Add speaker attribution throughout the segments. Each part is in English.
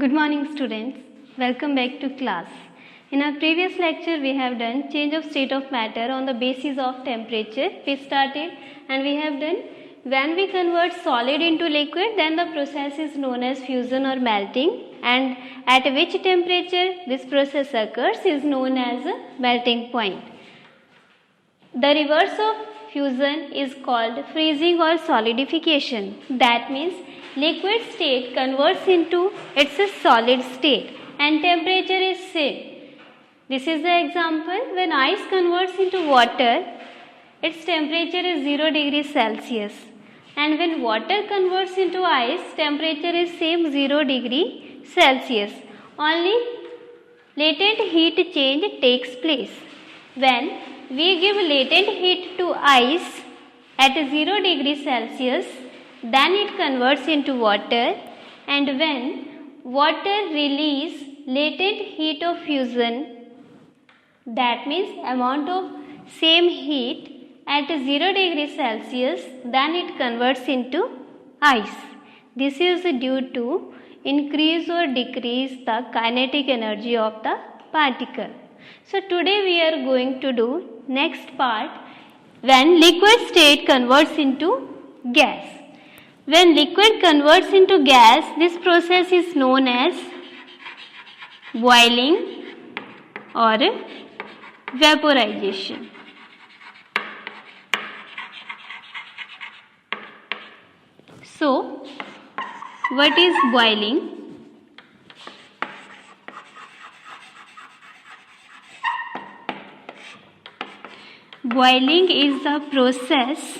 Speaker 1: Good morning students, welcome back to class. In our previous lecture we have done change of state of matter on the basis of temperature. We started and we have done when we convert solid into liquid, then the process is known as fusion or melting, and at which temperature this process occurs is known as a melting point. The reverse of fusion is called freezing or solidification. That means liquid state converts into its solid state and temperature is same. This is the example when ice converts into water, its temperature is 0 degrees Celsius, and when water converts into ice, temperature is same 0 degree Celsius. Only latent heat change takes place. When we give latent heat to ice at 0 degree Celsius, then it converts into water, and when water release latent heat of fusion, that means amount of same heat at 0 degree Celsius, then it converts into ice. This is due to increase or decrease the kinetic energy of the particle. So today we are going to do next part when liquid state converts into gas. When liquid converts into gas, this process is known as boiling or vaporization. So, what is boiling? Boiling is the process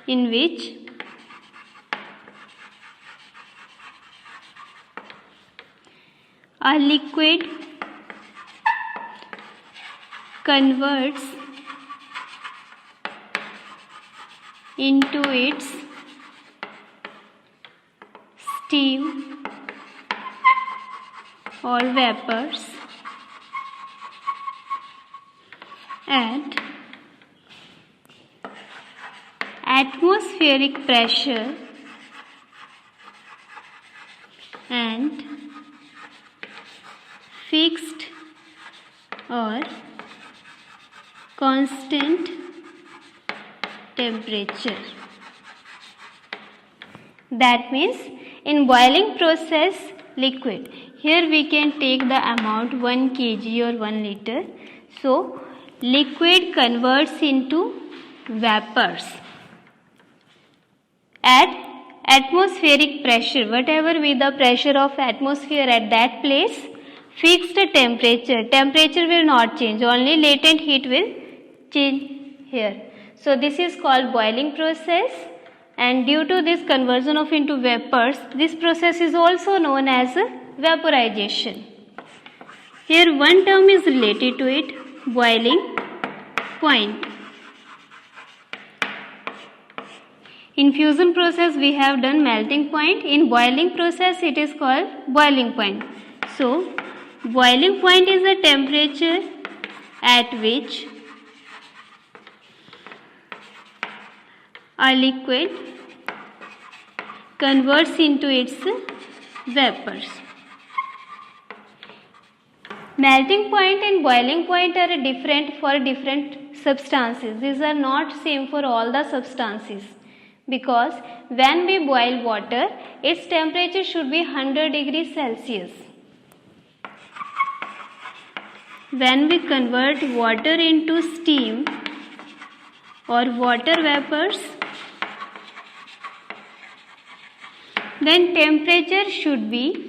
Speaker 1: in which a liquid converts into its steam or vapors at atmospheric pressure and fixed or constant temperature. That means in boiling process liquid, here we can take the amount 1 kg or 1 liter. So liquid converts into vapors at atmospheric pressure, whatever be the pressure of atmosphere at that place, fixed temperature will not change, only latent heat will change here. So this is called boiling process, and due to this conversion of into vapors, this process is also known as vaporization. Here one term is related to it, boiling point. In fusion process we have done melting point. In boiling process it is called boiling point. So boiling point is the temperature at which a liquid converts into its vapors. Melting point and boiling point are different for different substances. These are not same for all the substances, because when we boil water, its temperature should be 100 degrees Celsius. When we convert water into steam or water vapors, then temperature should be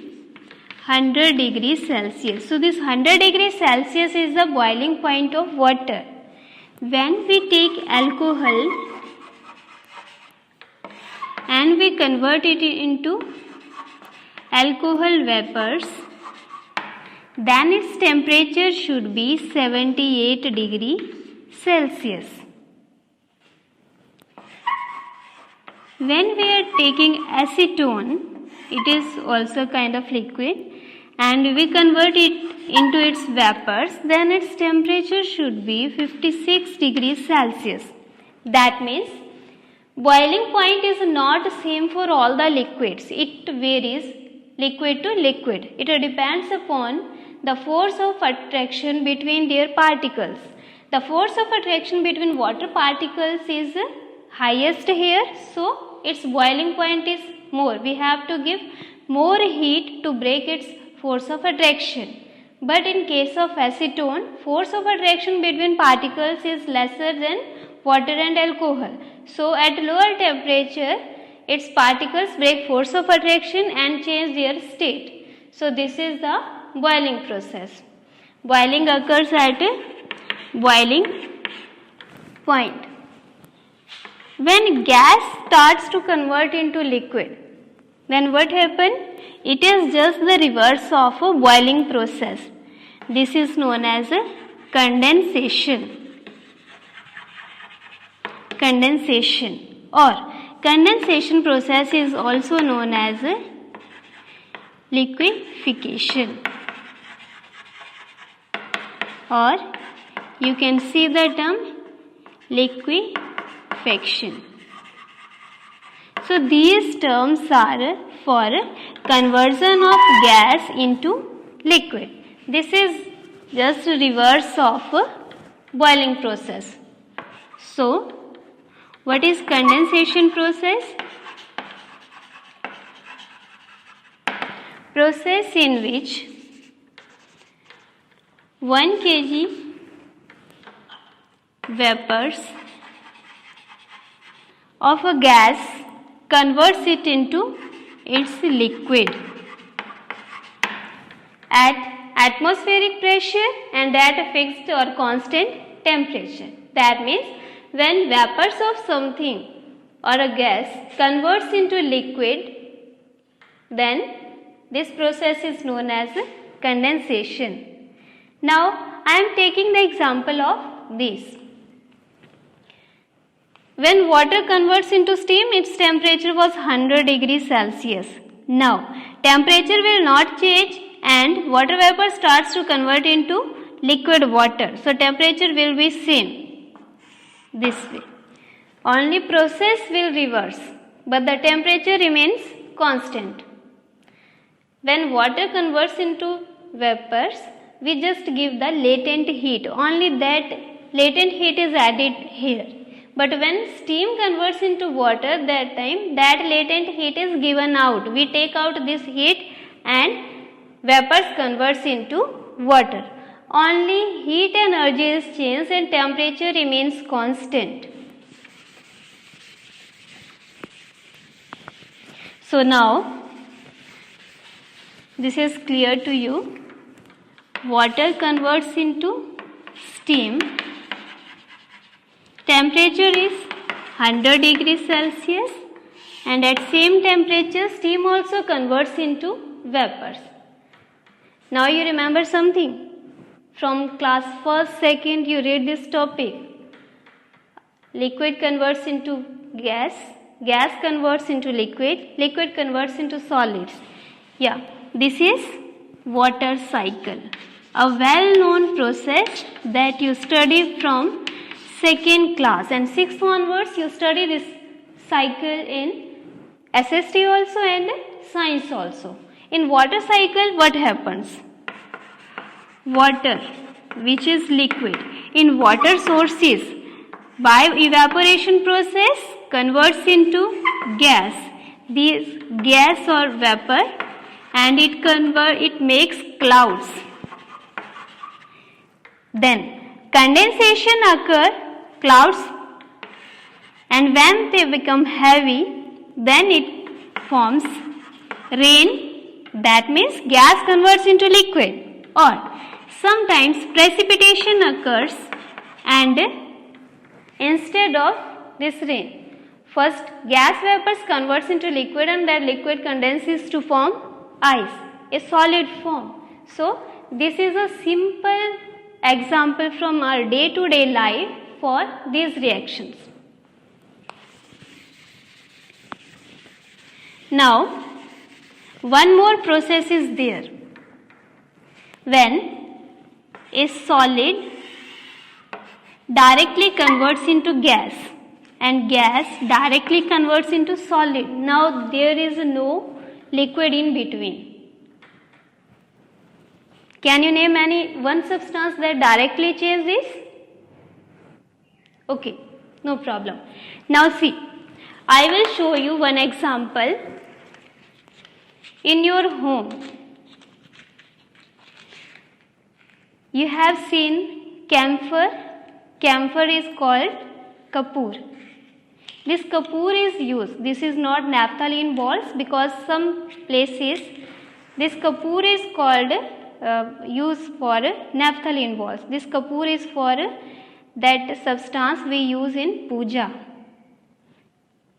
Speaker 1: 100 degrees Celsius. So this 100 degrees Celsius is the boiling point of water. When we take alcohol and we convert it into alcohol vapors, then its temperature should be 78 degrees Celsius. When we are taking acetone, it is also kind of liquid, and we convert it into its vapors, then its temperature should be 56 degrees Celsius. That means Boiling point is not same for all the liquids. It varies liquid to liquid. It depends upon the force of attraction between their particles. The force of attraction between water particles is highest here, so its boiling point is more. We have to give more heat to break its force of attraction. But in case of acetone, force of attraction between particles is lesser than water and alcohol. So at lower temperature, its particles break force of attraction and change their state. So this is the boiling process. Boiling occurs at boiling point. When gas starts to convert into liquid, then what happens? It is just the reverse of a boiling process. This is known as a condensation. Condensation or condensation process is also known as a liquefaction, or you can see the term liquefaction. So these terms are for conversion of gas into liquid. This is just reverse of boiling process. So what is condensation process? Process in which 1 kg vapors of a gas converts it into its liquid at atmospheric pressure and at a fixed or constant temperature. That means when vapors of something or a gas converts into liquid, then this process is known as condensation. Now I am taking the example of this. When water converts into steam, its temperature was 100 degrees Celsius. Now temperature will not change and water vapor starts to convert into liquid water. So temperature will be same. This way. Only process will reverse, but the temperature remains constant. When water converts into vapors, we just give the latent heat. Only that latent heat is added here. But when steam converts into water, that time that latent heat is given out. We take out this heat and vapors converts into water. Only heat energy is changed and temperature remains constant. So now this is clear to you. Water converts into steam. Temperature is 100 degrees Celsius and at same temperature steam also converts into vapors. Now you remember something? From class 1st, 2nd, you read this topic. Liquid converts into gas, gas converts into liquid, liquid converts into solids. Yeah, this is water cycle, a well-known process that you study from 2nd class, and 6th onwards you study this cycle in SST also and science also. In water cycle, what happens? Water, which is liquid, in water sources by evaporation process converts into gas. This gas or vapor, and it makes clouds. Then condensation occur, clouds, and when they become heavy, then it forms rain. That means gas converts into liquid. Or sometimes precipitation occurs and instead of this rain, first gas vapors converts into liquid and that liquid condenses to form ice, a solid form. So this is a simple example from our day-to-day life for these reactions. Now one more process is there. When a solid directly converts into gas and gas directly converts into solid. Now there is no liquid in between. Can you name any one substance that directly changes this? Okay, no problem. Now see, I will show you one example. In your home, you have seen camphor. Camphor is called kapoor. This kapoor is used. This is not naphthalene balls, because some places this kapoor is called used for naphthalene balls. This kapoor is for that substance we use in puja.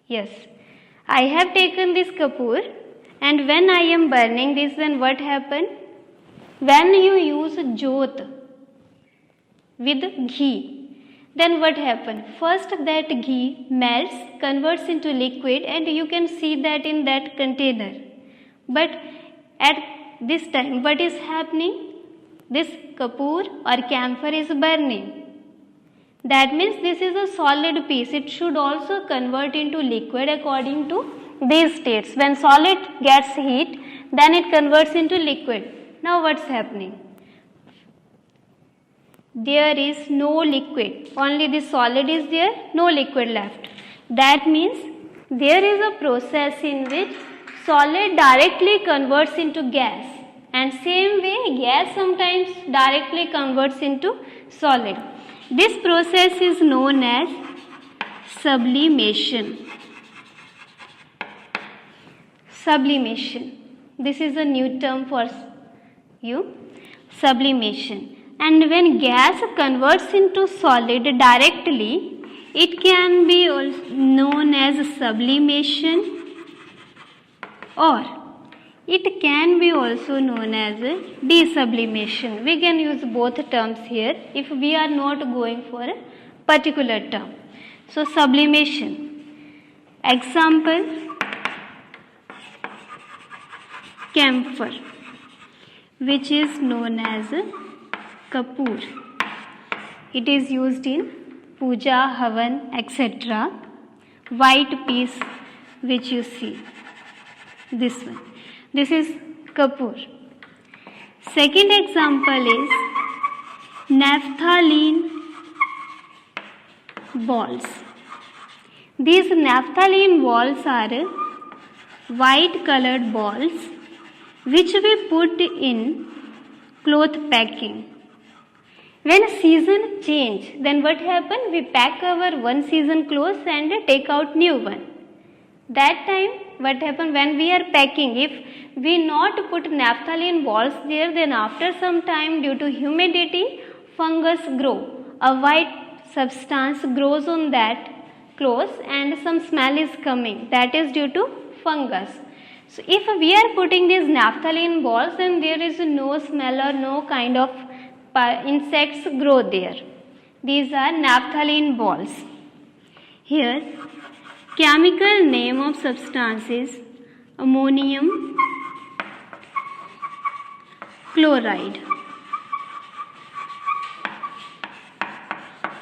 Speaker 1: Yes, I have taken this kapoor, and when I am burning this, then what happen? When you use jyot with ghee, then what happen? First that ghee melts, converts into liquid, and you can see that in that container. But at this time, what is happening? This kapoor or camphor is burning. That means this is a solid piece. It should also convert into liquid according to these states. When solid gets heat, then it converts into liquid. Now what's happening? There is no liquid. Only the solid is there, no liquid left. That means there is a process in which solid directly converts into gas. And same way, gas sometimes directly converts into solid. This process is known as sublimation. Sublimation. This is a new term for you. Sublimation. And when gas converts into solid directly, it can be also known as sublimation, or it can be also known as desublimation. We can use both terms here if we are not going for a particular term. So sublimation. Example, camphor, which is known as kapoor. It is used in puja, havan, etc. White piece which you see, this one. This is kapoor. Second example is naphthalene balls. These naphthalene balls are white colored balls which we put in cloth packing. When season change, then what happen? We pack our one season clothes and take out new one. That time what happen? When we are packing, if we not put naphthalene balls there, then after some time due to humidity, fungus grow. A white substance grows on that clothes and some smell is coming. That is due to fungus. So if we are putting these naphthalene balls, then there is no smell or no kind of insects grow there. These are naphthalene balls. Here, chemical name of substance is ammonium chloride.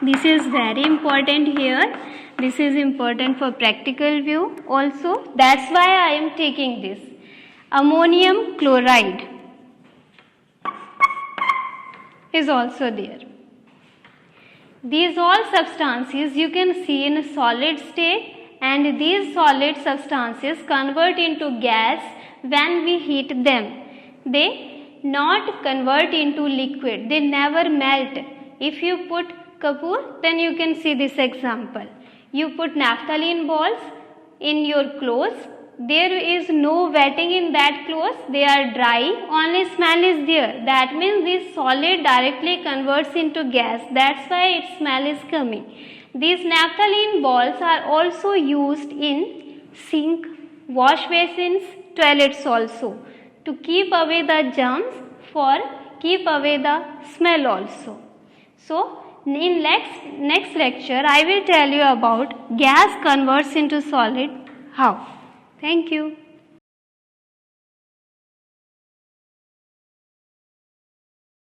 Speaker 1: This is very important here. This is important for practical view also. That's why I am taking this. Ammonium chloride is also there. These all substances you can see in a solid state, and these solid substances convert into gas when we heat them. They not convert into liquid. They never melt. If you put kapoor, then you can see this example. You put naphthalene balls in your clothes. There is no wetting in that clothes. They are dry. Only smell is there. That means this solid directly converts into gas. That's why its smell is coming. These naphthalene balls are also used in sink, wash basins, toilets also, to keep away the germs, for keep away the smell also. So in next lecture I will tell you about gas converts into solid how. Thank you.